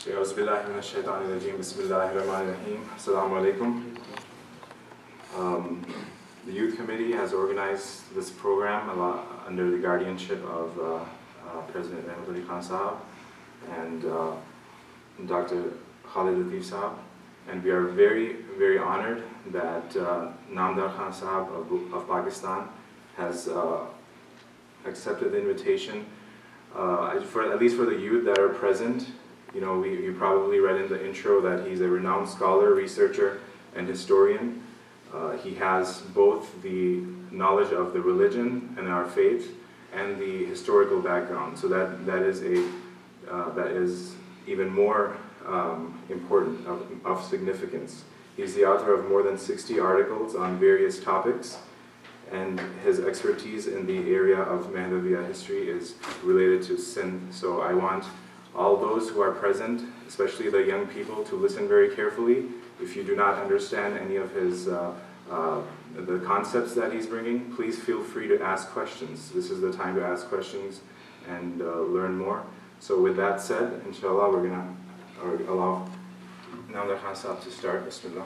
أعوذ بالله من الشيطان الرجيم. بسم الله الرحمن الرحيم. Assalamu alaikum. The Youth Committee has organized this program under the guardianship of President Mehmood Ali Khan Sahab and Dr. Khalid Latif Sahab. And we are very, very honored that Namdar Khan Sahab of Pakistan has accepted the invitation, at least for the youth that are present. You know, you probably read in the intro that he's a renowned scholar, researcher, and historian. He has both the knowledge of the religion and our faith and the historical background. So that is even more important, of significance. He's the author of more than 60 articles on various topics, and his expertise in the area of Mehdaviya history is related to Sindh. So I want all those who are present, especially the young people, to listen very carefully. If you do not understand any of his the concepts that he's bringing, please feel free to ask questions. This is the time to ask questions and learn more. So with that said, inshallah, we're going to allow Namdar Khan Sahab to start. Bismillah.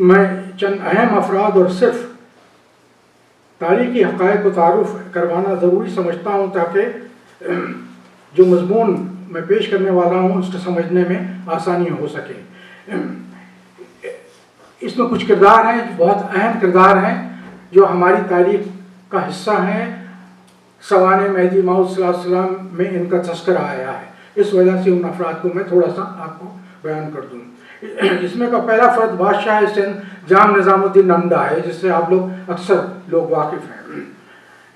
میں چند اہم افراد اور صرف تاریخی حقائق کو تعارف کروانا ضروری سمجھتا ہوں تاکہ جو مضمون میں پیش کرنے والا ہوں اس کو سمجھنے میں آسانی ہو سکے۔ اس میں کچھ کردار ہیں، بہت اہم کردار ہیں جو ہماری تاریخ کا حصہ ہیں۔ سوانح مہدی موعود صلی اللہ علیہ وسلم میں ان کا تذکرہ آیا ہے، اس وجہ سے ان افراد کو میں تھوڑا سا آپ کو بیان کر دوں۔ اس میں کا پہلا فرد بادشاہ سندھ جام نظام الدین نمدہ ہے، جس سے آپ لوگ اکثر لوگ واقف ہیں۔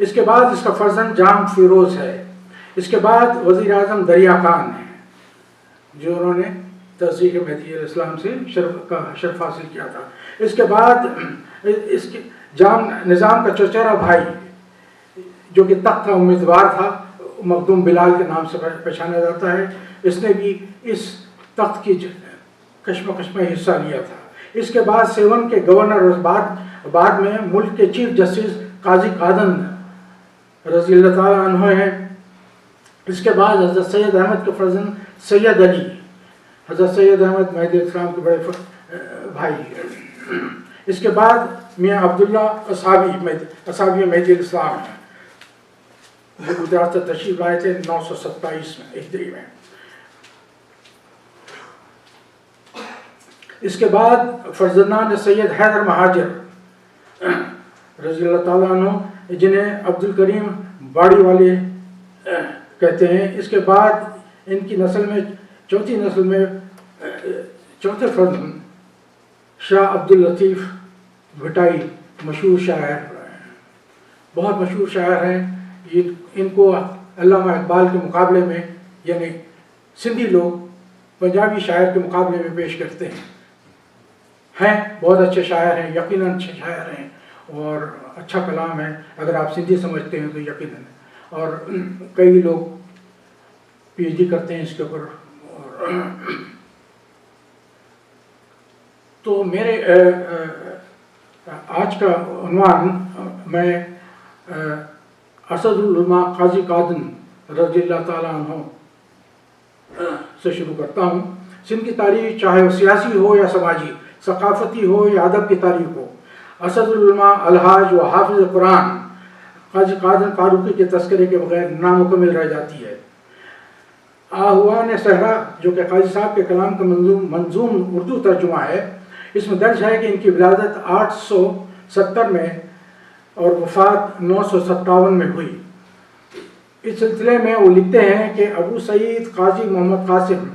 اس کے بعد اس کا فرزند جام فیروز ہے۔ اس کے بعد وزیر اعظم دریا خان ہیں جو انہوں نے تصدیق مہدی علیہ السلام سے شرف حاصل کیا تھا۔ اس کے بعد اس کے جام نظام کا چچیرا بھائی جو کہ تخت کا امیدوار تھا، مخدوم بلال کے نام سے پہچانا جاتا ہے، اس نے بھی اس تخت کی کشمکش میں حصہ لیا تھا۔ اس کے بعد سیون کے گورنر اور بعد میں ملک کے چیف جسٹس قاضی قادن رضی اللہ تعالیٰ عنہ ہیں۔ اس کے بعد حضرت سید احمد کے فرزند سید علی، حضرت سید احمد مہدی علیہ السلام کے بڑے بھائی۔ اس کے بعد میاں عبداللہ اصحابی مہدی علیہ السلام ہیں، جو گجرات سے تشریف لائے تھے 927 میں ہجری میں۔ اس کے بعد فرزندان سید حیدر مہاجر رضی اللہ تعالیٰ عنہ، جنہیں عبد الکریم باڑی والے کہتے ہیں۔ اس کے بعد ان کی نسل میں چوتھی نسل میں چوتھے فرد شاہ عبد اللطیف بھٹائی، مشہور شاعر، بہت مشہور شاعر ہیں۔ ان کو علامہ اقبال کے مقابلے میں، یعنی سندھی لوگ پنجابی شاعر کے مقابلے میں پیش کرتے ہیں بہت اچھے شاعر ہیں، یقیناً اچھے شاعر ہیں اور اچھا کلام ہے، اگر آپ سندھی سمجھتے ہیں تو یقیناً۔ اور کئی لوگ پی ایچ ڈی کرتے ہیں اس کے اوپر۔ تو میرے آج کا عنوان میں اسد العلماء قاضی قادن رضی اللہ تعالیٰ عنہ سے شروع کرتا ہوں۔ سندھ کی تاریخ، چاہے وہ سیاسی ہو یا سماجی، ثقافتی ہو یا ادب کی تاریخ ہو، اسد العلماء الحاج و حافظ قرآن قاضی قادن فاروقی کے تذکرے کے بغیر نامکمل رہ جاتی ہے۔ آہوان صحرا، جو کہ قاضی صاحب کے کلام کا منظوم اردو ترجمہ ہے، اس میں درج ہے کہ ان کی ولادت 870 میں اور وفات 957 میں ہوئی۔ اس سلسلے میں وہ لکھتے ہیں کہ ابو سعید قاضی محمد قاسم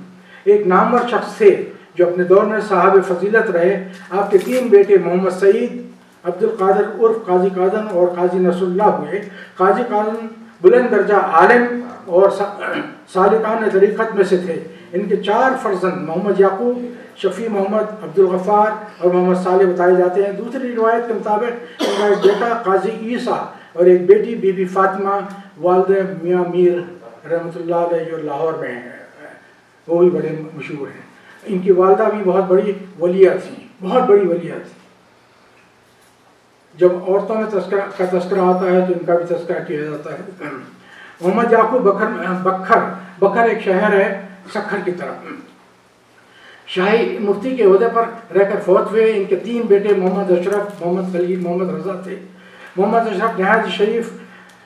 ایک نامور شخص تھے جو اپنے دور میں صاحب فضیلت رہے۔ آپ کے 3 بیٹے محمد سعید، عبد القادر عرف قاضی قادن اور قاضی نصر اللہ ہوئے۔ قاضی قادن بلند درجہ عالم اور سالکان طریقت میں سے تھے۔ ان کے 4 فرزند محمد یعقوب، شفیع محمد، عبد الغفار اور محمد صالح بتائے جاتے ہیں۔ دوسری روایت کے مطابق ان کا ایک بیٹا قاضی عیسیٰ اور ایک بیٹی بی بی فاطمہ، والد میاں میر رحمۃ اللہ علیہ جو لاہور میں ہیں، وہ بھی بڑے مشہور ہیں۔ ان کی والدہ بھی بہت بڑی ولیہ تھیں، بہت بڑی ولیہ تھیں۔ جب عورتوں میں کا تذکرہ آتا ہے تو ان کا بھی تذکرہ کیا جاتا ہے۔ محمد یعقوب بکھر ایک شہر ہے سکھر کی طرف، شاہی مفتی کے عہدے پر رہ کر فوت ہوئے۔ ان کے 3 بیٹے محمد اشرف، محمد خلیل، محمد رضا تھے۔ محمد اشرف نہایت شریف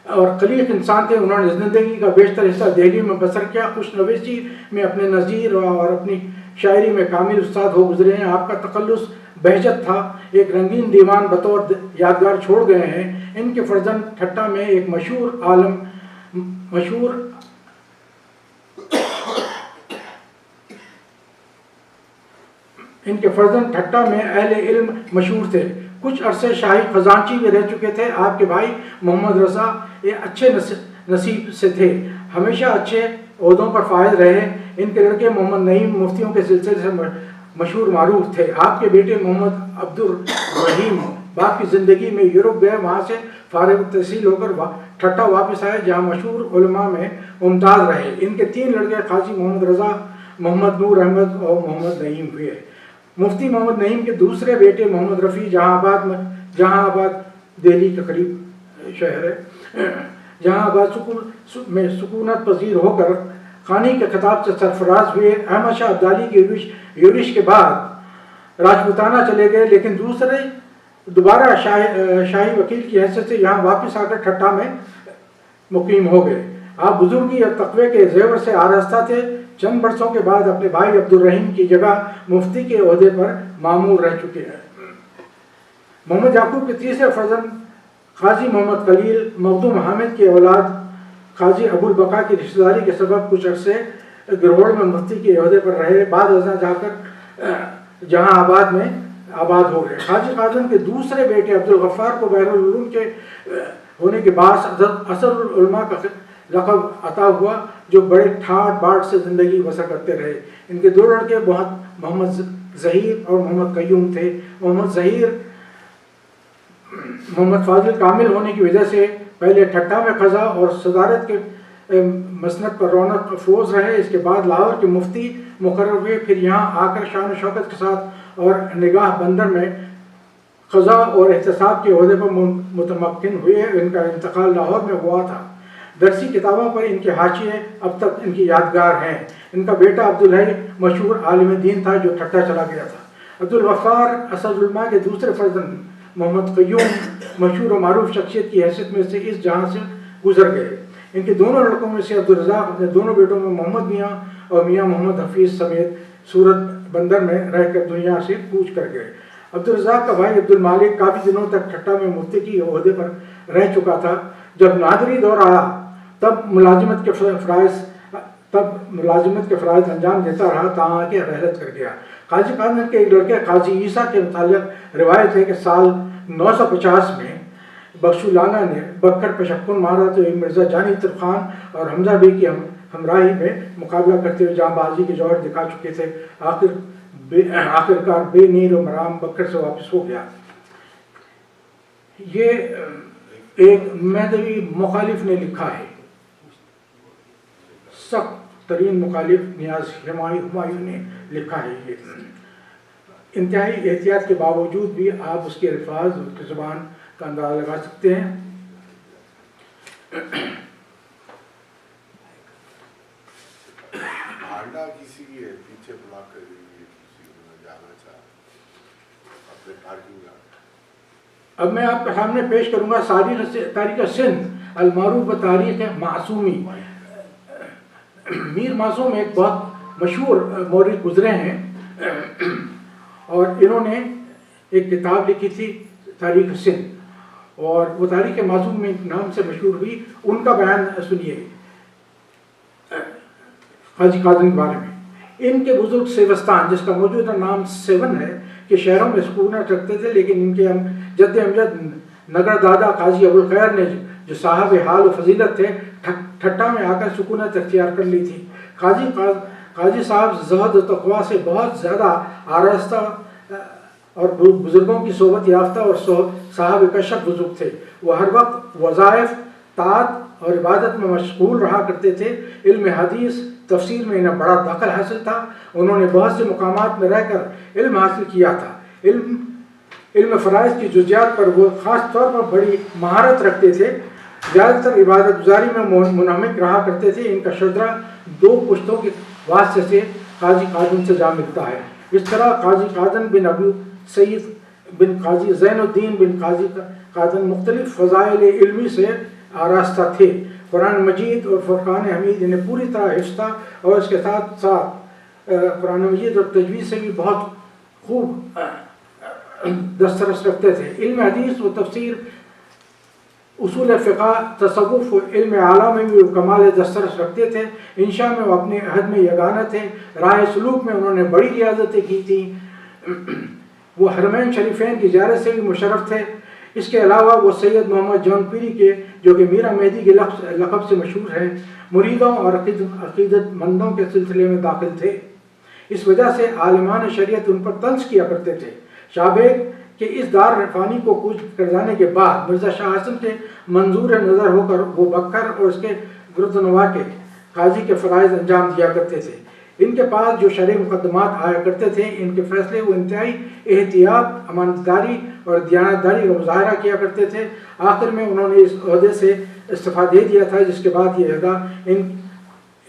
اور خلیق انسان تھے۔ انہوں نے زندگی کا بیشتر حصہ دہلی میں بسر کیا۔ خوش نویسی میں اپنے نظیر اور اپنی شاعری میں کامل استاد ہو گزرے ہیں۔ آپ کا تخلص بہجت تھا، ایک رنگین دیوان بطور یادگار چھوڑ گئے ہیں۔ ان کے فرزند ٹھٹا میں ایک ان کے فرزند ٹھٹا میں اہل علم مشہور تھے، کچھ عرصے شاہی خزانچی بھی رہ چکے تھے۔ آپ کے بھائی محمد رضا یہ اچھے نصیب سے تھے، ہمیشہ اچھے عہدوں پر فائز رہے۔ ان کے لڑکے محمد نعیم مفتیوں کے سلسلے سے مشہور معروف تھے۔ آپ کے بیٹے محمد عبد الرحیم باقی زندگی میں یورپ گئے، وہاں سے فارغ التحصیل ہو کر ٹھٹا واپس آئے جہاں مشہور علماء میں ممتاز رہے۔ ان کے 3 لڑکے قاضی محمد رضا، محمد نور احمد اور محمد نعیم ہوئے۔ مفتی محمد نعیم کے دوسرے بیٹے محمد رفیع جہاں آباد دہلی کے قریب شہر ہے، جہاں آباد میں سکونت پذیر ہو کر خانی کے خطاب سے سرفراز ہوئے۔ احمد شاہ ابدالی کی یورش کے بعد راجپوتانہ چلے گئے، لیکن دوسرے دوبارہ شاہی وکیل کی حیثیت سے یہاں واپس آ کر ٹھٹھہ میں مقیم ہو گئے۔ آپ بزرگی اور تقوی کے زیور سے آراستہ تھے۔ چند برسوں کے بعد اپنے بھائی عبد الرحیم کی جگہ مفتی کے عہدے پر مامور رہ چکے ہیں۔ محمد یعقوب کے تیسرے فرزند قاضی محمد خلیل مخدوم حامد کی اولاد قاضی ابو البقا کی رشتہ داری کے سبب کچھ عرصے گروڑ میں مفتی کے عہدے پر رہے، بعد ازاں جا کر جہاں آباد میں آباد ہو گئے۔ حاجی قاسم کے دوسرے بیٹے عبد الغفار کو بحر العلوم کے ہونے کے باعث اثر العلماء کا لقب عطا ہوا، جو بڑے ٹھاٹ باٹ سے زندگی بسر کرتے رہے۔ ان کے دو لڑکے محمد ظہیر اور محمد قیوم تھے۔ محمد ظہیر محمد فاضل کامل ہونے کی وجہ سے پہلے ٹھٹھہ میں قضا اور صدارت کے مسند پر رونق فوز رہے، اس کے بعد لاہور کے مفتی مقرر ہوئے، پھر یہاں آ کر شان و شوکت کے ساتھ اور نگاہ بندر میں قضا اور احتساب کے عہدے پر متمکن ہوئے۔ ان کا انتقال لاہور میں ہوا تھا۔ درسی کتابوں پر ان کے حاشیے اب تک ان کی یادگار ہیں۔ ان کا بیٹا عبدالحی مشہور عالم دین تھا جو ٹھٹھہ چلا گیا تھا۔ عبد الغفار اسد العلماء کے دوسرے فرزند محمد قیوم مشہور و معروف شخصیت کی حیثیت میں سے اس جہاں سے گزر گئے۔ ان کے دونوں لڑکوں میں سے عبدالرزاق اپنے دونوں بیٹوں میں محمد میاں اور میاں محمد حفیظ سمیت صورت بندر میں رہ کر دنیا سے کوچ کر گئے۔ عبدالرزاق کا بھائی عبدالمالک کافی دنوں تک ٹھٹھہ میں مفتی کی عہدے پر رہ چکا تھا۔ جب نادری دور آیا تب ملازمت کے فرائض انجام دیتا رہا، تاں کہ رحلت کر گیا۔ قاضی قاسم کے ایک لڑکے قاضی عیسیٰ کے متعلق روایت ہے کہ سال 950 میں بخشو لانا نے بکر پشکن مارا تو مرزا جانی ترخان اور حمزہ بی کی ہمراہی میں مقابلہ کرتے ہوئے جہاں بازی کے جوہر دکھا چکے تھے، آخرکار بے نیل و مرام بکر سے واپس ہو گیا۔ یہ ایک مہدوی مخالف نے لکھا ہے، سخت ترین مخالف نیاز ہمایوں نے لکھا ہے۔ یہ انتہائی احتیاط کے باوجود بھی آپ اس کے الفاظ اور اس کی زبان کا اندازہ لگا سکتے ہیں۔ کسی کی پیچھے بلاک کر دیجیے، کسی کو جانا چاہ اپنے پارکنگ لاٹ۔ اب میں آپ کے سامنے پیش کروں گا تاریخ سندھ المعروف بتاریخ معصومی۔ میر معصوم ایک بہت مشہور مورخ گزرے ہیں اور انہوں نے ایک کتاب لکھی تھی تاریخ سندھ، اور وہ تاریخ معصوم میں نام سے مشہور ہوئی۔ ان کا بیان سنیے حاجی قاسم کے بارے میں۔ ان کے بزرگ سیوستان، جس کا موجودہ نام سیون ہے، کہ شہروں میں سکونت رکھتے تھے، لیکن ان کے جد امجد نگر دادا قاضی ابو الخیر نے جو صاحب حال و فضیلت تھے، ٹھٹھہ میں آ کر سکونت اختیار کر لی تھی۔ قاضی صاحب زہد و تقویٰ سے بہت زیادہ آراستہ اور بزرگوں کی صحبت یافتہ اور صاحب کشف بزرگ تھے۔ وہ ہر وقت وظائف، طاعت اور عبادت میں مشغول رہا کرتے تھے۔ علم حدیث، تفسیر میں انہیں بڑا دخل حاصل تھا۔ انہوں نے بہت سے مقامات میں رہ کر علم حاصل کیا تھا۔ علم فرائض کی جزیات پر وہ خاص طور پر بڑی مہارت رکھتے تھے۔ زیادہ تر عبادت گزاری میں منہمک رہا کرتے تھے۔ ان کا شجرہ دو پشتوں کے واسطے سے قاضی قاسم سے جا ملتا ہے۔ اس طرح قاضی قاسم بن ابو سعید بن قاضی زین الدین بن قاضی قاسم مختلف فضائل علمی سے آراستہ تھے۔ قرآن مجید اور فرقان حمید انہیں پوری طرح حفظ تھا، اور اس کے ساتھ ساتھ قرآن مجید اور تجوید سے بھی بہت خوب دسترس رکھتے تھے۔ علم حدیث و تفسیر، اصول فقہ، تصوف و علم اعلیٰ میں بھی وہ کمال دسترس رکھتے تھے۔ انشاء میں وہ اپنے عہد میں یگانہ تھے۔ راہ سلوک میں انہوں نے بڑی ریاضتیں کی تھیں۔ وہ حرمین شریفین کی زیارت سے بھی مشرف تھے۔ اس کے علاوہ وہ سید محمد جون پیری کے، جو کہ میرا مہدی کے لقب سے مشہور ہیں، مریدوں اور عقیدت مندوں کے سلسلے میں داخل تھے۔ اس وجہ سے عالمان شریعت ان پر طنز کیا کرتے تھے۔ شاہ بیگ کہ اس دار فانی کو کوچ کر جانے کے بعد مرزا شاہ حسن کے منظور نظر ہو کر وہ بکر اور اس کے گردنوا کے قاضی کے فرائض انجام دیا کرتے تھے۔ ان کے پاس جو شرعی مقدمات آیا کرتے تھے، ان کے فیصلے وہ انتہائی احتیاط، امانتداری اور دیانتداری کا مظاہرہ کیا کرتے تھے۔ آخر میں انہوں نے اس عہدے سے استعفیٰ دے دیا تھا، جس کے بعد یہ عہدہ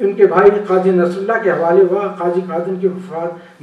ان کے بھائی قاضی نصر اللہ کے حوالے ہوا۔ قاضی قاسم کی وفات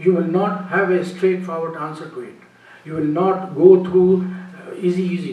you will not have a straightforward answer to it, you will not go through easy।